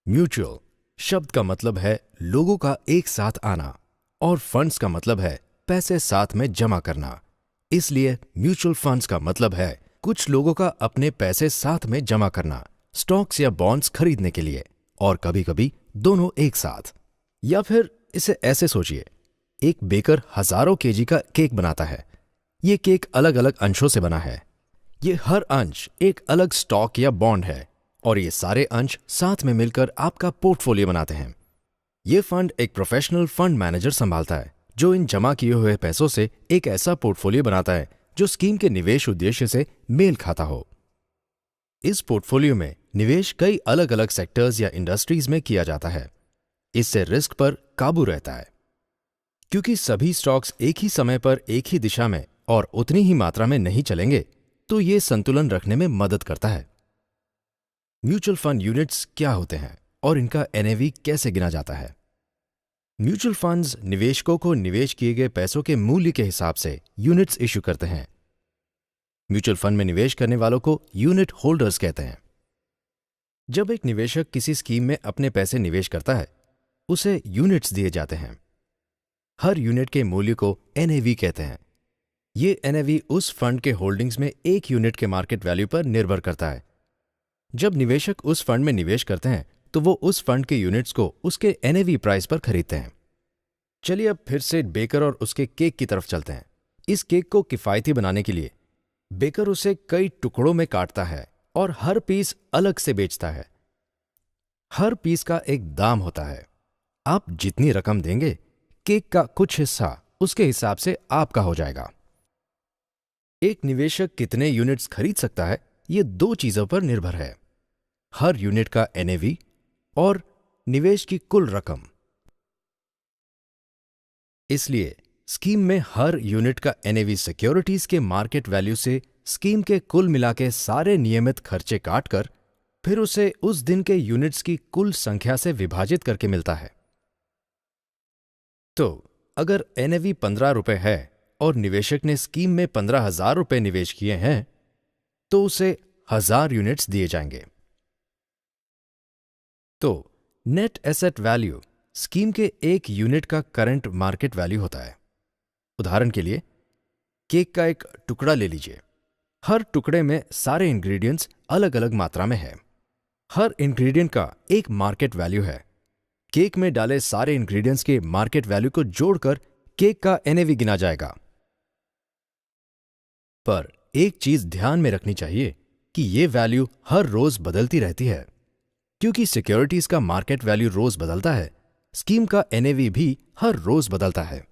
Mutual शब्द का मतलब है लोगों का एक साथ आना और फंड्स का मतलब है पैसे साथ में जमा करना। इसलिए म्यूचुअल फंड्स का मतलब है कुछ लोगों का अपने पैसे साथ में जमा करना, स्टॉक्स या बॉन्ड्स खरीदने के लिए, और कभी-कभी दोनों एक साथ। या फिर इसे ऐसे सोचिए, एक बेकर हजारों केजी का केक बनाता है। ये केक अलग अलग अंशों से बना है। ये हर अंश एक अलग स्टॉक या बॉन्ड है और ये सारे अंश साथ में मिलकर आपका पोर्टफोलियो बनाते हैं। ये फंड एक प्रोफेशनल फंड मैनेजर संभालता है जो इन जमा किए हुए पैसों से एक ऐसा पोर्टफोलियो बनाता है जो स्कीम के निवेश उद्देश्य से मेल खाता हो। इस पोर्टफोलियो में निवेश कई अलग अलग सेक्टर्स या इंडस्ट्रीज में किया जाता है। इससे रिस्क पर काबू रहता है। क्योंकि सभी स्टॉक्स एक ही समय पर एक ही दिशा में और उतनी ही मात्रा में नहीं चलेंगे, तो ये संतुलन रखने में मदद करता है। म्यूचुअल फंड यूनिट्स क्या होते हैं और इनका एनएवी कैसे गिना जाता है? म्यूचुअल फंड्स निवेशकों को निवेश किए गए पैसों के मूल्य के हिसाब से यूनिट्स इशू करते हैं। म्यूचुअल फंड में निवेश करने वालों को यूनिट होल्डर्स कहते हैं। जब एक निवेशक किसी स्कीम में अपने पैसे निवेश करता है, उसे यूनिट्स दिए जाते हैं। हर यूनिट के मूल्य को एनएवी कहते हैं। ये एनएवी उस फंड के होल्डिंग्स में एक यूनिट के मार्केट वैल्यू पर निर्भर करता है। जब निवेशक उस फंड में निवेश करते हैं तो वो उस फंड के यूनिट्स को उसके एनएवी प्राइस पर खरीदते हैं। चलिए अब फिर से बेकर और उसके केक की तरफ चलते हैं। इस केक को किफायती बनाने के लिए बेकर उसे कई टुकड़ों में काटता है और हर पीस अलग से बेचता है। हर पीस का एक दाम होता है। आप जितनी रकम देंगे, केक का कुछ हिस्सा उसके हिसाब से आपका हो जाएगा। एक निवेशक कितने यूनिट्स खरीद सकता है, ये दो चीजों पर निर्भर है: हर यूनिट का एनएवी और निवेश की कुल रकम। इसलिए स्कीम में हर यूनिट का एनएवी सिक्योरिटीज के मार्केट वैल्यू से स्कीम के कुल मिला के सारे नियमित खर्चे काटकर फिर उसे उस दिन के यूनिट्स की कुल संख्या से विभाजित करके मिलता है। तो अगर एनएवी 15 रुपए है और निवेशक ने स्कीम में 15,000 रुपए निवेश किए हैं, तो उसे 1000 यूनिट्स दिए जाएंगे। तो नेट एसेट वैल्यू स्कीम के एक यूनिट का करंट मार्केट वैल्यू होता है। उदाहरण के लिए, केक का एक टुकड़ा ले लीजिए। हर टुकड़े में सारे इंग्रेडिएंट्स अलग अलग मात्रा में है। हर इंग्रेडिएंट का एक मार्केट वैल्यू है। केक में डाले सारे इंग्रेडिएंट्स के मार्केट वैल्यू को जोड़कर केक का एनएवी गिना जाएगा। पर एक चीज ध्यान में रखनी चाहिए कि ये वैल्यू हर रोज बदलती रहती है। क्योंकि सिक्योरिटीज का मार्केट वैल्यू रोज बदलता है, स्कीम का एनएवी भी हर रोज बदलता है।